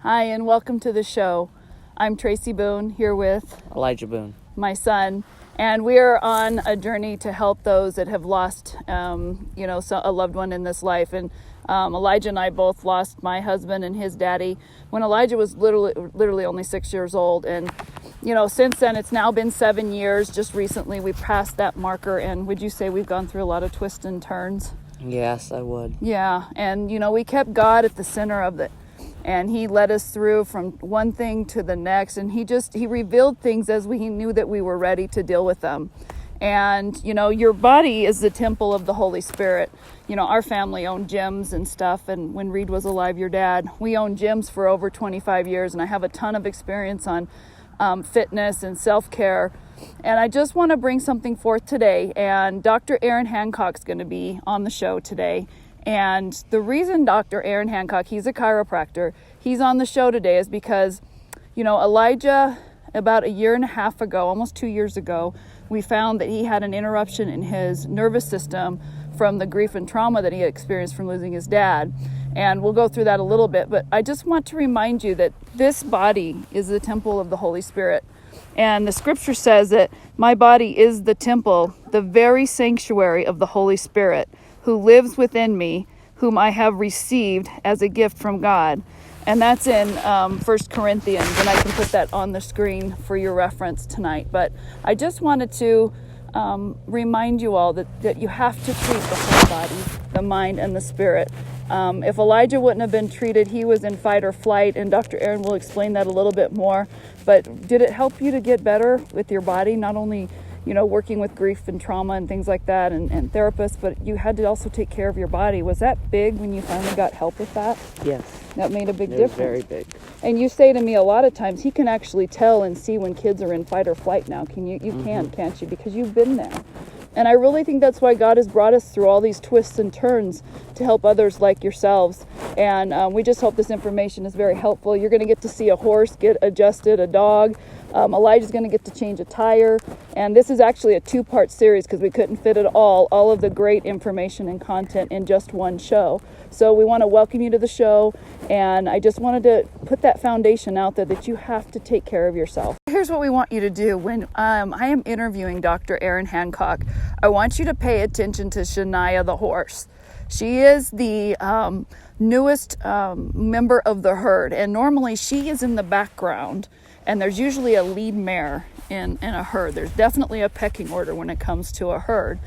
Hi, and welcome to the show. I'm Tracy Boone, here with Elijah Boone, my son, and we are on a journey to help those that have lost, a loved one in this life. And Elijah and I both lost my husband and his daddy when Elijah was literally only 6 years old. And since then, it's now been 7 years. Just recently, we passed that marker, and would you say we've gone through a lot of twists and turns? Yes, I would. Yeah, and we kept God at the center of it. And he led us through from one thing to the next. And he revealed things as he knew that we were ready to deal with them. And, your body is the temple of the Holy Spirit. Our family owned gyms and stuff. And when Reed was alive, your dad, we owned gyms for over 25 years. And I have a ton of experience on fitness and self-care. And I just want to bring something forth today. And Dr. Aaron Hancock's going to be on the show today. And the reason Dr. Aaron Hancock, he's a chiropractor, he's on the show today is because, Elijah, about a year and a half ago, almost 2 years ago, we found that he had an interruption in his nervous system from the grief and trauma that he had experienced from losing his dad. And we'll go through that a little bit, but I just want to remind you that this body is the temple of the Holy Spirit. And the scripture says that my body is the temple, the very sanctuary of the Holy Spirit, who lives within me, whom I have received as a gift from God. And that's in 1 Corinthians, and I can put that on the screen for your reference tonight. But I just wanted to remind you all that you have to treat the whole body, the mind, and the spirit. If Elijah wouldn't have been treated, he was in fight or flight, and Dr. Aaron will explain that a little bit more. But did it help you to get better with your body, not only working with grief and trauma and things like that and therapists, but you had to also take care of your body. Was that big when you finally got help with that? Yes. That made a big difference. Very big. And you say to me a lot of times, he can actually tell and see when kids are in fight or flight now. Can you? You can, can't you? Because you've been there. And I really think that's why God has brought us through all these twists and turns to help others like yourselves. And we just hope this information is very helpful. You're going to get to see a horse get adjusted, a dog. Elijah's going to get to change a tire. And this is actually a 2-part series because we couldn't fit it all of the great information and content in just one show. So we want to welcome you to the show. And I just wanted to put that foundation out there that you have to take care of yourself. Here's what we want you to do. When I am interviewing Dr. Aaron Hancock, I want you to pay attention to Shania the horse. She is the newest member of the herd, and normally she is in the background, and there's usually a lead mare in a herd. There's definitely a pecking order when it comes to a herd,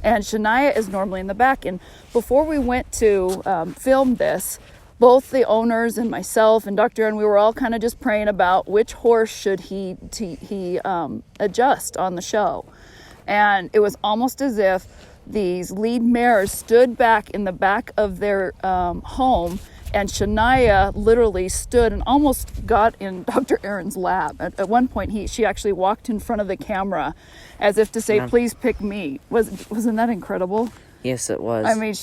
and Shania is normally in the back. And before we went to film this, both the owners and myself and Dr. Aaron, we were all kind of just praying about which horse should he adjust on the show. And it was almost as if these lead mares stood back in the back of their home, and Shania literally stood and almost got in Dr. Aaron's lap. At one point, she actually walked in front of the camera as if to say, "Please pick me." Wasn't that incredible? Yes, it was. I mean,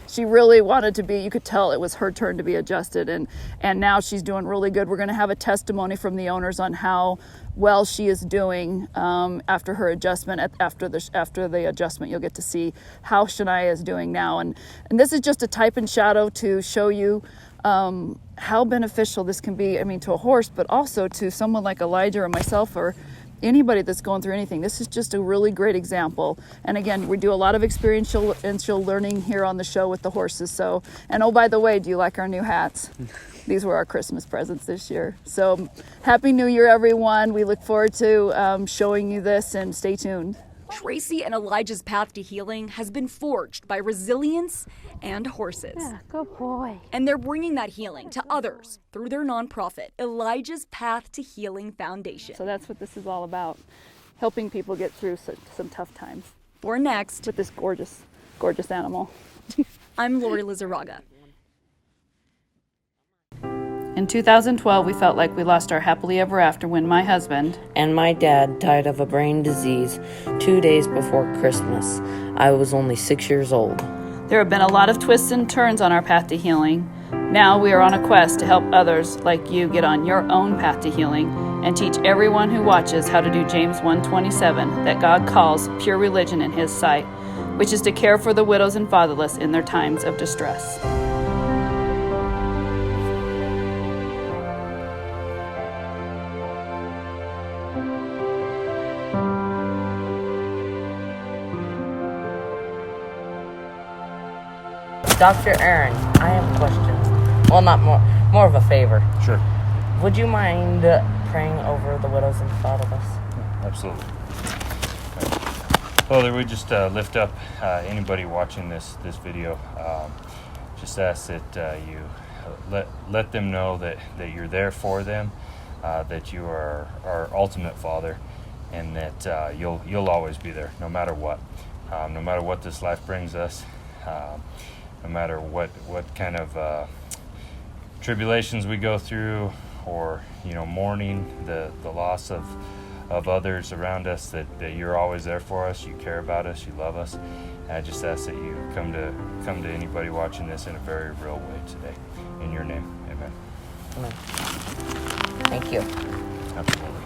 she really wanted to be, you could tell it was her turn to be adjusted, and now she's doing really good. We're going to have a testimony from the owners on how well she is doing after her adjustment. After the adjustment, you'll get to see how Shania is doing now. And this is just a type and shadow to show you how beneficial this can be, to a horse, but also to someone like Elijah or myself or anybody that's going through anything. This is just a really great example. And again, we do a lot of experiential learning here on the show with the horses. So, and oh, by the way, do you like our new hats? These were our Christmas presents this year. So Happy New Year, everyone. We look forward to showing you this, and stay tuned. Tracy and Elijah's path to healing has been forged by resilience and horses. Yeah, good boy. And they're bringing that healing to others through their nonprofit, Elijah's Path to Healing Foundation. So that's what this is all about, helping people get through some tough times. For next, with this gorgeous, gorgeous animal. I'm Lori Lizarraga. In 2012, we felt like we lost our happily ever after when my husband and my dad died of a brain disease 2 days before Christmas. I was only 6 years old. There have been a lot of twists and turns on our path to healing. Now we are on a quest to help others like you get on your own path to healing and teach everyone who watches how to do James 1:27 that God calls pure religion in His sight, which is to care for the widows and fatherless in their times of distress. Dr. Aaron, I have a question. Well, not more of a favor. Sure. Would you mind praying over the widows and fatherless? Absolutely. Father, we just lift up anybody watching this video. Just ask that you let them know that you're there for them, that you are our ultimate Father, and that you'll always be there, no matter what. No matter what this life brings us, no matter what kind of tribulations we go through, or mourning the loss of others around us, that you're always there for us. You care about us, you love us. And I just ask that you come to anybody watching this in a very real way today. In your name, amen. Amen. Thank you. Absolutely.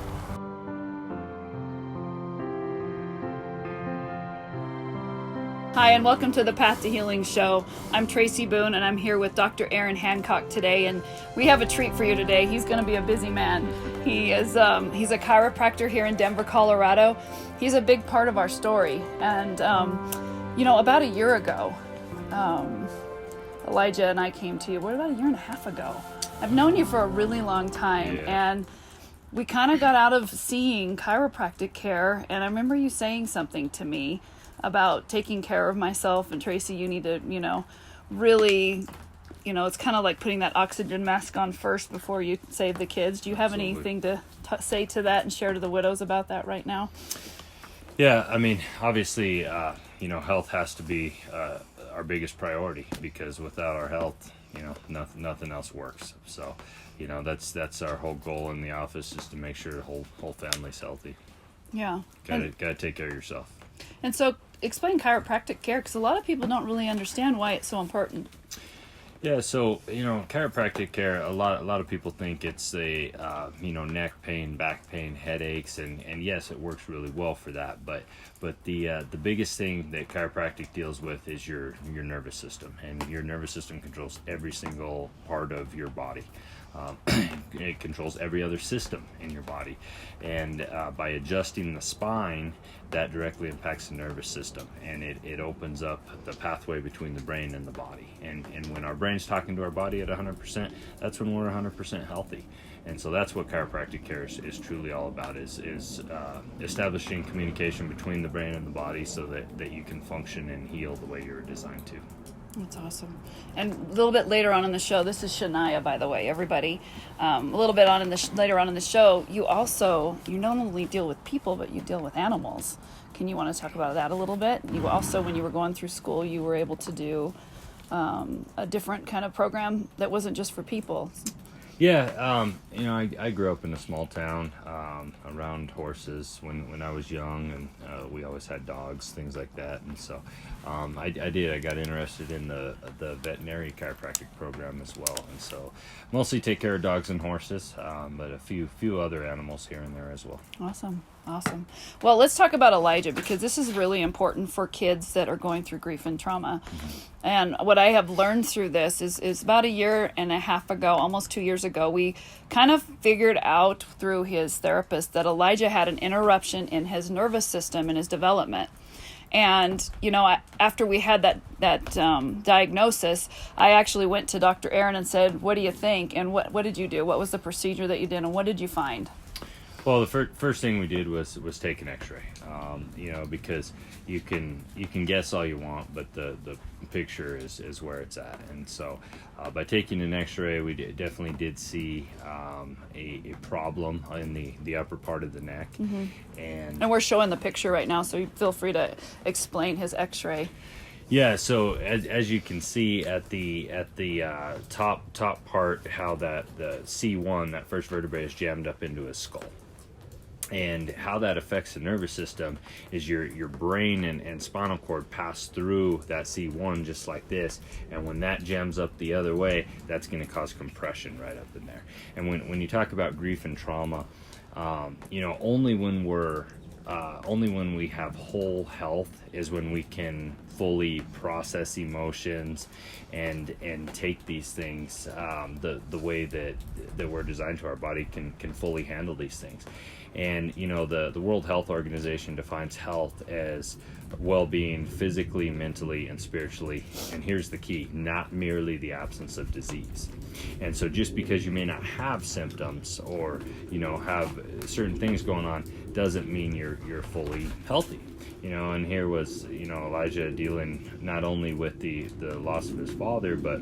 Hi, and welcome to the Path to Healing show. I'm Tracy Boone, and I'm here with Dr. Aaron Hancock today, and we have a treat for you today. He's going to be a busy man. He's a chiropractor here in Denver, Colorado. He's a big part of our story, and about a year ago, Elijah and I came to you. About a year and a half ago? I've known you for a really long time, and we kind of got out of seeing chiropractic care, and I remember you saying something to me about taking care of myself, and Tracy, you need to, really, it's kind of like putting that oxygen mask on first before you save the kids. Do you have anything to say to that and share to the widows about that right now? Yeah, I mean, obviously, health has to be our biggest priority, because without our health, nothing else works. So, that's our whole goal in the office, is to make sure the whole family's healthy. Yeah. Gotta take care of yourself. And so, explain chiropractic care, because a lot of people don't really understand why it's so important. Yeah, so chiropractic care, a lot of people think it's a neck pain, back pain, headaches, and yes, it works really well for that. But the biggest thing that chiropractic deals with is your nervous system, and your nervous system controls every single part of your body. It controls every other system in your body, and by adjusting the spine, that directly impacts the nervous system, and it opens up the pathway between the brain and the body. And when our brain's talking to our body at 100%, that's when we're 100% healthy. And so that's what chiropractic care is truly all about, is establishing communication between the brain and the body, so that you can function and heal the way you're designed to. That's awesome. And a little bit later on in the show, this is Shania, by the way, everybody. A little bit later on in the show, you not only deal with people, but you deal with animals. Can you want to talk about that a little bit? You also, when you were going through school, you were able to do a different kind of program that wasn't just for people. Yeah, I grew up in a small town around horses when I was young, and we always had dogs, things like that. And so I got interested in the veterinary chiropractic program as well. And so mostly take care of dogs and horses, but a few other animals here and there as well. Awesome. Well, let's talk about Elijah, because this is really important for kids that are going through grief and trauma. Mm-hmm. And what I have learned through this is about a year and a half ago, almost 2 years ago, we kind of figured out through his therapist that Elijah had an interruption in his nervous system and his development. And, after we had that diagnosis, I actually went to Dr. Aaron and said, what do you think? And what did you do? What was the procedure that you did, and what did you find? Well, the first thing we did was take an X-ray, because you can guess all you want, but the picture is where it's at. And so by taking an X-ray, we definitely did see a problem in the upper part of the neck. Mm-hmm. And we're showing the picture right now, so you feel free to explain his X-ray. Yeah, so as you can see at the top part, how the C1, that first vertebrae, is jammed up into his skull. And how that affects the nervous system is your brain and spinal cord pass through that C1 just like this, and when that jams up the other way, that's going to cause compression right up in there. And when you talk about grief and trauma, only when we have whole health is when we can fully process emotions and take these things the way that we're designed to. Our body can fully handle these things. And the World Health Organization defines health as well-being physically, mentally, and spiritually. And here's the key: not merely the absence of disease. And so just because you may not have symptoms or have certain things going on doesn't mean you're fully healthy. And here was Elijah dealing not only with the loss of his father, but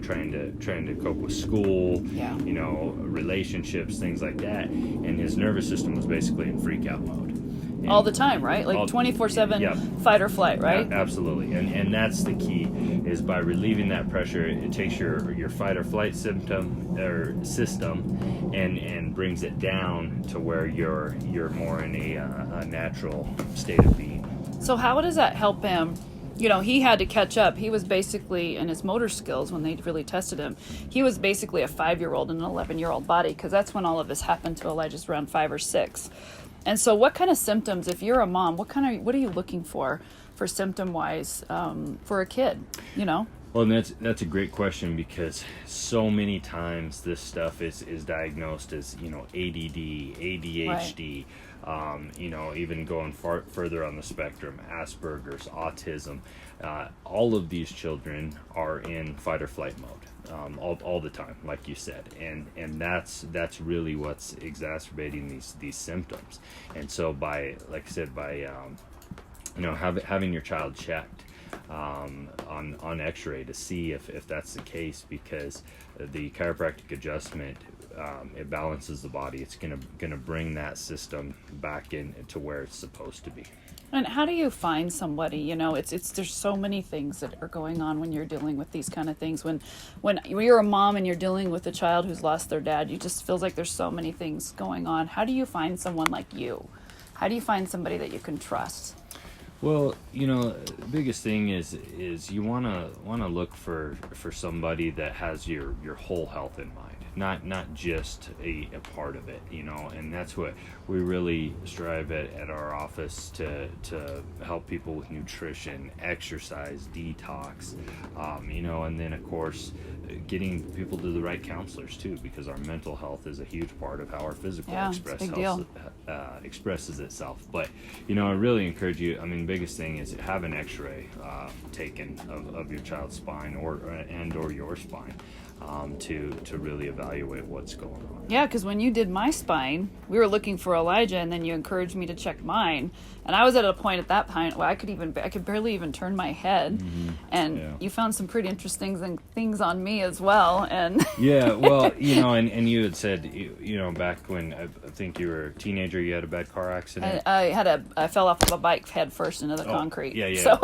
trying to cope with school, relationships, things like that, and his nervous system was basically in freak out mode. And all the time, right? Like 24/7 fight or flight, right? Absolutely. And that's the key, is by relieving that pressure, it takes your fight or flight system and brings it down to where you're more in a natural state of being. So how does that help him? He had to catch up. He was basically, in his motor skills, when they really tested him, he was basically a 5-year-old in an 11-year-old body, because that's when all of this happened to Elijah's around 5 or 6. And so what kind of symptoms, if you're a mom, what are you looking for symptom-wise for a kid, Well, and that's a great question, because so many times this stuff is diagnosed as ADD, ADHD, right. Even going further on the spectrum, Asperger's, autism. All of these children are in fight or flight mode all the time, like you said, and that's really what's exacerbating these symptoms. And so by having your child checked on X-ray to see if that's the case, because the chiropractic adjustment, it balances the body. It's gonna bring that system back in to where it's supposed to be. And how do you find somebody? There's so many things that are going on when you're dealing with these kind of things. When you're a mom and you're dealing with a child who's lost their dad, you just feels like there's so many things going on. How do you find someone like you? How do you find somebody that you can trust? Well, the biggest thing is you wanna look for somebody that has your whole health in mind, not just a part of it, and that's what we really strive at our office to help people with nutrition, exercise, detox, and then of course getting people to the right counselors too, because our mental health is a huge part of how our physical expresses itself. But I really encourage you. I mean, the biggest thing is have an X-ray taken of your child's spine or your spine to really evaluate what's going on. Yeah, because when you did my spine, we were looking for Elijah, and then you encouraged me to check mine. And I was at a point at that point where I could barely even turn my head. Mm-hmm. And you found some pretty interesting things on me as well. And yeah, well, and you had said, back when I think you were a teenager, you had a bad car accident. I fell off of a bike head first into the concrete. Yeah. So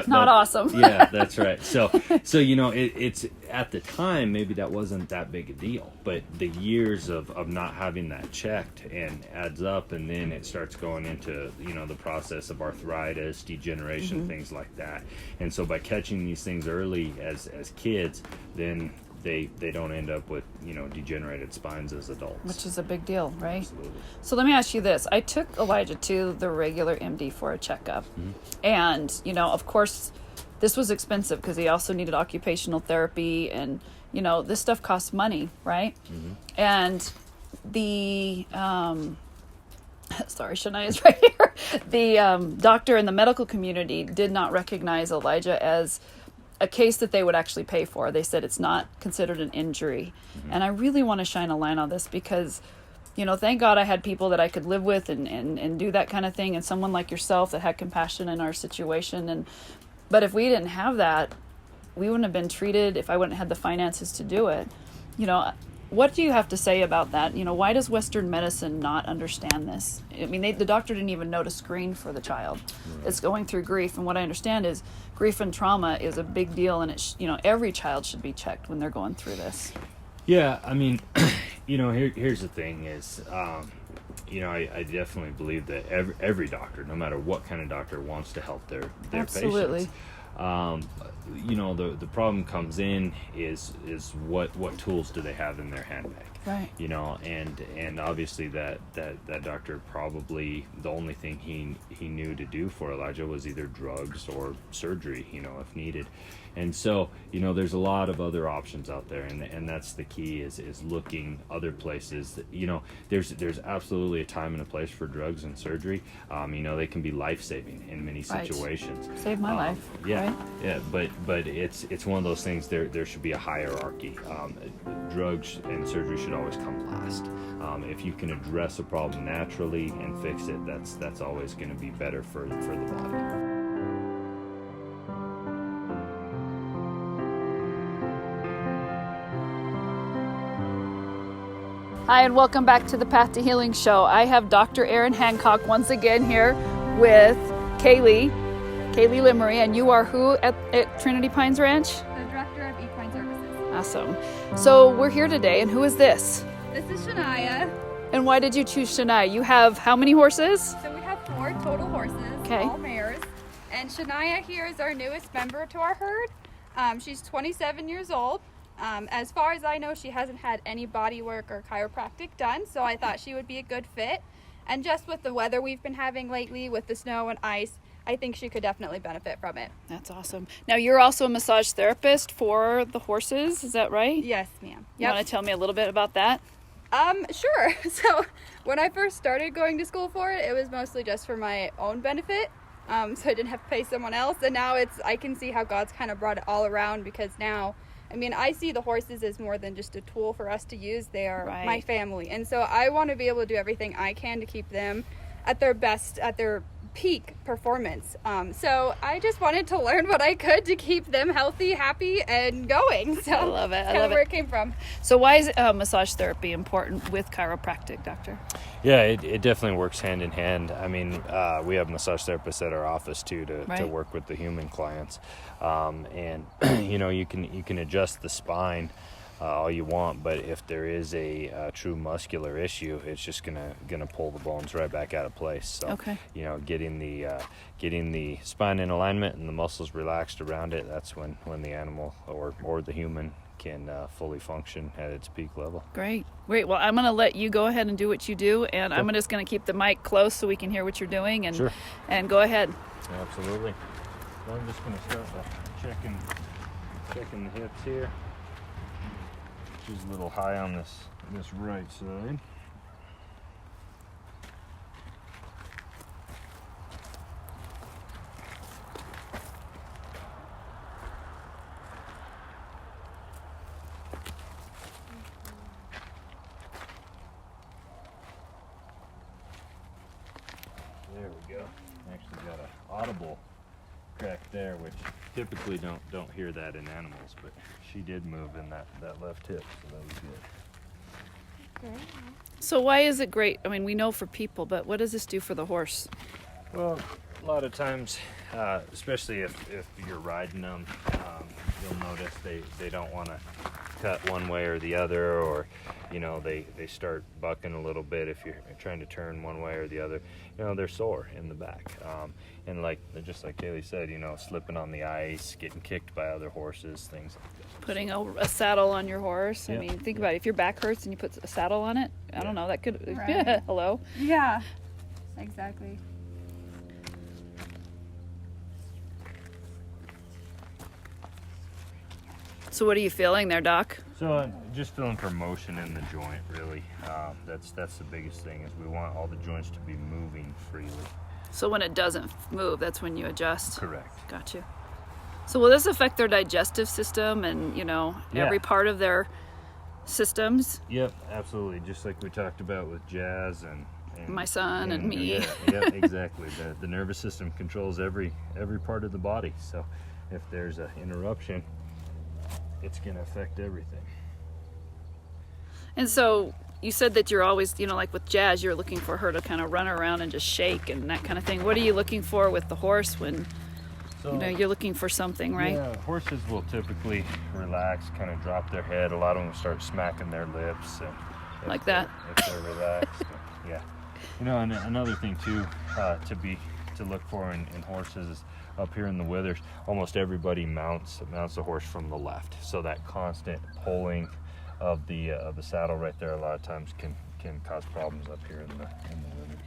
not awesome. Yeah, that's right. So it's at the time, maybe that wasn't that big a deal, but the years of not having that checked and adds up, and then it starts going into the process of arthritis, degeneration, mm-hmm. things like that. And so by catching these things early as kids, then they don't end up with degenerated spines as adults, which is a big deal, right? Absolutely. So let me ask you this: I took Elijah to the regular MD for a checkup, mm-hmm. and of course this was expensive because he also needed occupational therapy, and this stuff costs money, right? Mm-hmm. And the sorry, Shania is right here. The doctor in the medical community did not recognize Elijah as a case that they would actually pay for. They said it's not considered an injury. Mm-hmm. And I really want to shine a light on this because, thank God I had people that I could live with and do that kind of thing, and someone like yourself that had compassion in our situation. But if we didn't have that, we wouldn't have been treated, if I wouldn't have had the finances to do it. What do you have to say about that? Why does Western medicine not understand this? I mean, the doctor didn't even know to screen for the child. Right. It's going through grief, and what I understand is grief and trauma is a big deal, and every child should be checked when they're going through this. Yeah, I mean, here's the thing is, I definitely believe that every doctor, no matter what kind of doctor, wants to help their Absolutely. patients. you know, the problem comes in is what tools do they have in their handbag? Right. You know, and obviously that doctor, probably the only thing he knew to do for Elijah was either drugs or surgery, you know, if needed. And so, you know, there's a lot of other options out there, and that's the key is looking other places. You know, there's absolutely a time and a place for drugs and surgery. You know, they can be life-saving in many situations. Saved my life. Yeah, right? yeah, but it's one of those things. There should be a hierarchy. Drugs and surgery should always come last. If you can address a problem naturally and fix it, that's always going to be better for the body. Hi, and welcome back to the Path to Healing show. I have Dr. Aaron Hancock once again here with Kaylee Limery, and you are who at Trinity Pines Ranch? The Director of Equine Services. Awesome. So we're here today, and who is this? This is Shania. And why did you choose Shania? You have how many horses? So we have 4 total horses, Okay. all mares. And Shania here is our newest member to our herd. She's 27 years old. As far as I know, she hasn't had any body work or chiropractic done, so I thought she would be a good fit. And just with the weather we've been having lately, with the snow and ice, I think she could definitely benefit from it. That's awesome. Now, you're also a massage therapist for the horses, is that right? Yes, ma'am. You want to tell me a little bit about that? Sure. So when I first started going to school for it, it was mostly just for my own benefit. So I didn't have to pay someone else. And now I can see how God's kind of brought it all around, because now, I mean, I see the horses as more than just a tool for us to use. They are my family. And so I want to be able to do everything I can to keep them at their best, at their peak performance. So I just wanted to learn what I could to keep them healthy, happy, and going. So I love it. That's kind of where it came from. So why is massage therapy important with chiropractic, doctor? Yeah, it definitely works hand in hand. I mean, we have massage therapists at our office too to work with the human clients, and you know, you can adjust the spine all you want, but if there is a true muscular issue, it's just gonna pull the bones right back out of place. So you know, getting the spine in alignment and the muscles relaxed around it, that's when the animal or the human can fully function at its peak level. Great. Well, I'm going to let you go ahead and do what you do, and I'm just going to keep the mic close so we can hear what you're doing, and go ahead. Absolutely. So I'm just going to start by checking the hips here. She's a little high on this right side. There we go. Actually got an audible crack there, which typically don't hear that in animals, but she did move in that left hip, so that was good. Okay. So why is it great? I mean, we know for people, but what does this do for the horse? Well, a lot of times, especially if you're riding them, you'll notice they don't want to cut one way or the other, or you know, they start bucking a little bit if you're trying to turn one way or the other. You know, they're sore in the back, and just like Kaylee said, you know, slipping on the ice, getting kicked by other horses, things like that. Putting a saddle on your horse. I mean, think about it. If your back hurts and you put a saddle on it, I don't know, that could hello. Yeah, exactly. So what are you feeling there, Doc? So just feeling for motion in the joint, really. That's the biggest thing, is we want all the joints to be moving freely. So when it doesn't move, that's when you adjust? Correct. Got you. So will this affect their digestive system and, you know, every part of their systems? Yep, absolutely. Just like we talked about with Jazz and my son and me. Yeah, exactly. The nervous system controls every part of the body. So if there's an interruption, it's going to affect everything. And so you said that you're always, you know, like with Jazz, you're looking for her to kind of run around and just shake and that kind of thing. What are you looking for with the horse when, you know, you're looking for something, right? Yeah, horses will typically relax, kind of drop their head. A lot of them start smacking their lips. And like that? If they're relaxed. Yeah. You know, and another thing too, to to look for in horses is up here in the withers. Almost everybody mounts the horse from the left, so that constant pulling of the saddle right there a lot of times can cause problems up here in the withers.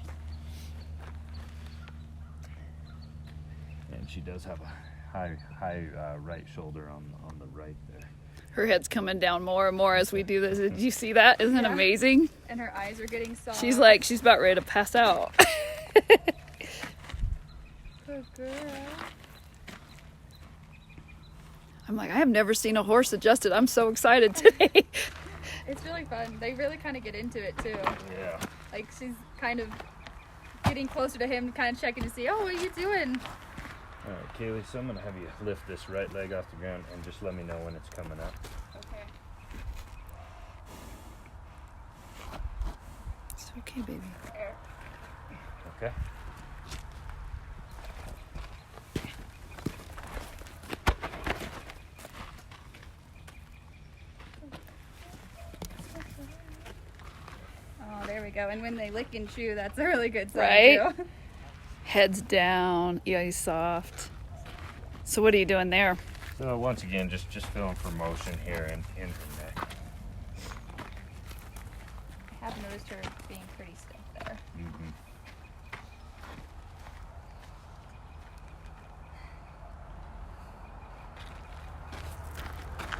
And she does have a high right shoulder on the right there. Her head's coming down more and more as we do this. Did you see that? Isn't it amazing? And her eyes are getting soft. She's about ready to pass out. Good girl. I'm like, I have never seen a horse adjusted. I'm so excited today. It's really fun. They really kind of get into it too. Yeah. Like she's kind of getting closer to him, kind of checking to see, oh, what are you doing? All right, Kaylee, so I'm going to have you lift this right leg off the ground and just let me know when it's coming up. Okay. It's okay, baby. There. Okay. Oh, there we go. And when they lick and chew, that's a really good sign, Right? too. Head's down. Yeah, he's soft. So what are you doing there? So once again, just feeling for motion here in her neck. I have noticed her being pretty stiff there. Mm-hmm.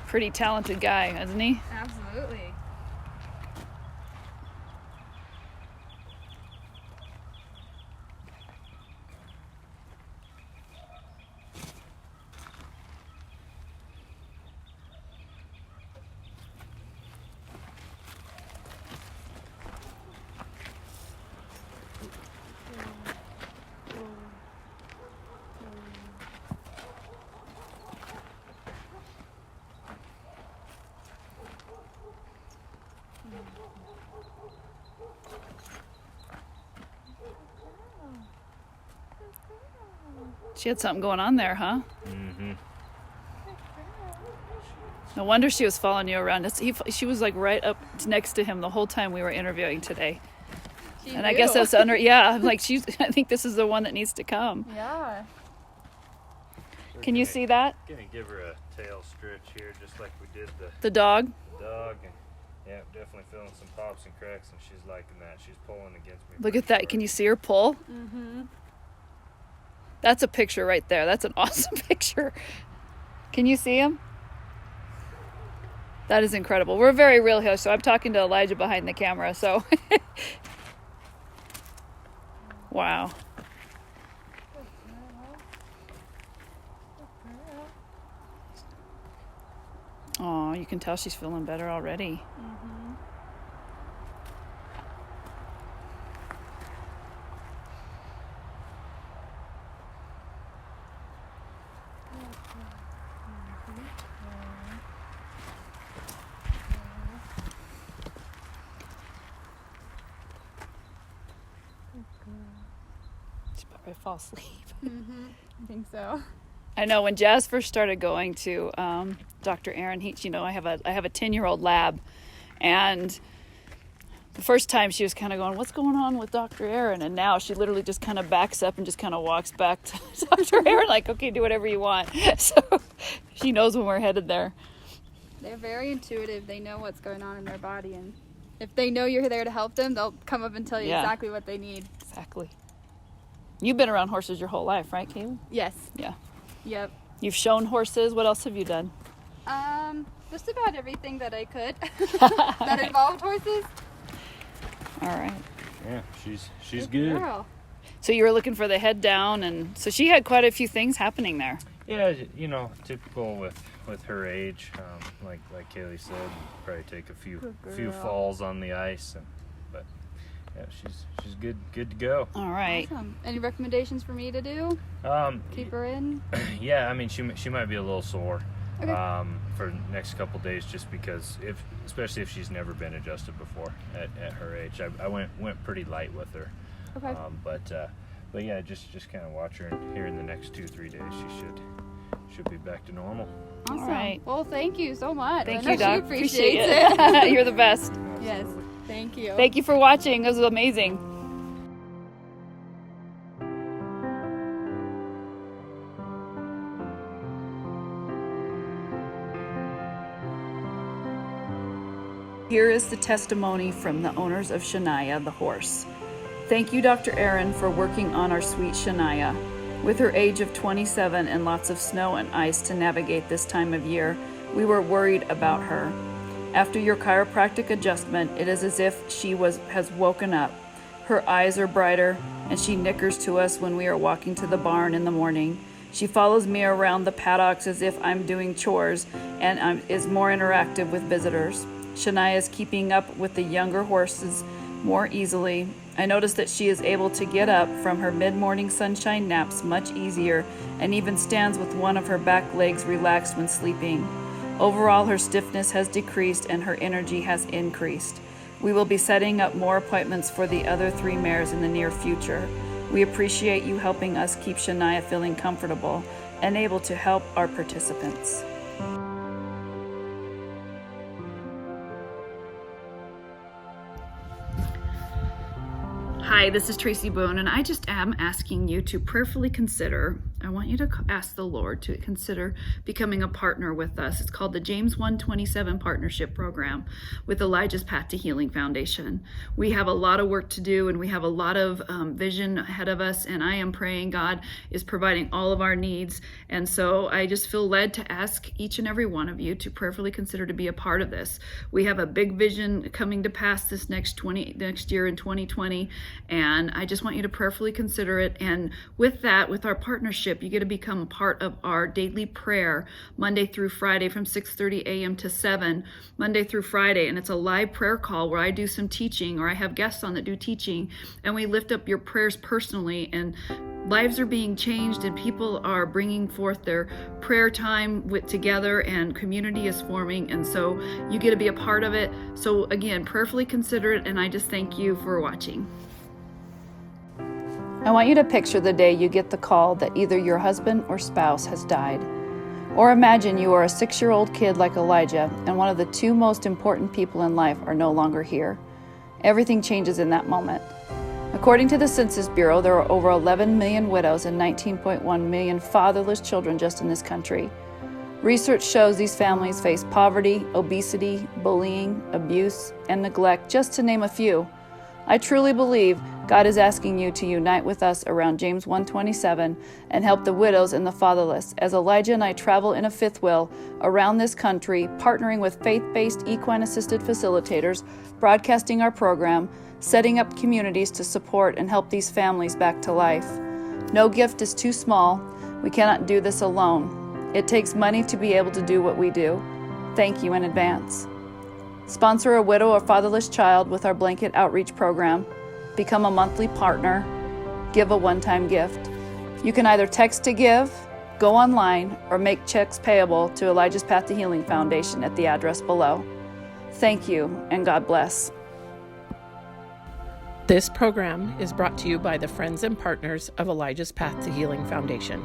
Pretty talented guy, isn't he? Absolutely. She had something going on there, huh? Mm-hmm. No wonder she was following you around. She was like right up next to him the whole time we were interviewing today. She And I guess knew. that's under, yeah, I'm like, I think this is the one that needs to come. Yeah. Can you see that? Gonna give her a tail stretch here, just like we did The dog? the dog. And yeah, definitely feeling some pops and cracks, and she's liking that. She's pulling against me. Look at that. Can you see her pull? Mm-hmm. That's a picture right there. That's an awesome picture. Can you see him? That is incredible. We're very real here, so I'm talking to Elijah behind the camera, so. Wow. Oh, you can tell she's feeling better already. Mm-hmm. She's about ready to fall asleep. Mm-hmm. I think so. I know when Jazz first started going to Dr. Aaron, I have a 10-year-old lab, and the first time she was kind of going, what's going on with Dr. Aaron? And now she literally just kind of backs up and just kind of walks back to Dr. Aaron, like, okay, do whatever you want. So she knows when we're headed there. They're very intuitive. They know what's going on in their body, and if they know you're there to help them, they'll come up and tell you Yeah. exactly what they need. Exactly. You've been around horses your whole life, right, Caleb? Yes. Yeah. Yep. You've shown horses. What else have you done? Just about everything that I could that involved horses. All right. Yeah, she's good. Girl. So you were looking for the head down, and so she had quite a few things happening there. Yeah, typical with her age. Like Kaylee said, probably take a few falls on the ice, but yeah, she's good to go. All right. Awesome. Any recommendations for me to do? Keep her in? Yeah, I mean she might be a little sore. Okay. For the next couple days, just because especially if she's never been adjusted before at her age. I went pretty light with her. Okay. But yeah, just kind of watch her, and here in the next 2-3 days she should be back to normal. Awesome. All right. Well, thank you so much. Thank I know you, Doc. She appreciates it. it. You're the best. Yes. Thank you. Thank you for watching. This was amazing. Here is the testimony from the owners of Shania the horse. Thank you, Dr. Aaron, for working on our sweet Shania. With her age of 27 and lots of snow and ice to navigate this time of year, we were worried about her. After your chiropractic adjustment, it is as if she has woken up. Her eyes are brighter, and she nickers to us when we are walking to the barn in the morning. She follows me around the paddocks as if I'm doing chores and is more interactive with visitors. Shania is keeping up with the younger horses more easily. I notice that she is able to get up from her mid-morning sunshine naps much easier and even stands with one of her back legs relaxed when sleeping. Overall, her stiffness has decreased and her energy has increased. We will be setting up more appointments for the other 3 mares in the near future. We appreciate you helping us keep Shania feeling comfortable and able to help our participants. Hi, this is Tracy Boone, and I just am asking you to prayerfully consider. I want you to ask the Lord to consider becoming a partner with us. It's called the James 1:27 Partnership Program with Elijah's Path to Healing Foundation. We have a lot of work to do, and we have a lot of vision ahead of us, and I am praying God is providing all of our needs. And so I just feel led to ask each and every one of you to prayerfully consider to be a part of this. We have a big vision coming to pass this next year in 2020. And I just want you to prayerfully consider it. And with that, with our partnership, you get to become a part of our daily prayer Monday through Friday from 6:30 a.m. to 7, Monday through Friday. And it's a live prayer call where I do some teaching, or I have guests on that do teaching, and we lift up your prayers personally. And lives are being changed, and people are bringing forth their prayer time together, and community is forming. And so you get to be a part of it. So again, prayerfully consider it. And I just thank you for watching. I want you to picture the day you get the call that either your husband or spouse has died. Or imagine you are a 6-year-old kid like Elijah, and one of the 2 most important people in life are no longer here. Everything changes in that moment. According to the Census Bureau, there are over 11 million widows and 19.1 million fatherless children just in this country. Research shows these families face poverty, obesity, bullying, abuse, and neglect, just to name a few. I truly believe God is asking you to unite with us around James 1:27 and help the widows and the fatherless, as Elijah and I travel in a 5th wheel around this country, partnering with faith-based equine-assisted facilitators, broadcasting our program, setting up communities to support and help these families back to life. No gift is too small. We cannot do this alone. It takes money to be able to do what we do. Thank you in advance. Sponsor a widow or fatherless child with our blanket outreach program. Become a monthly partner. Give a one-time gift. You can either text to give, go online, or make checks payable to Elijah's Path to Healing Foundation at the address below. Thank you, and God bless. This program is brought to you by the friends and partners of Elijah's Path to Healing Foundation.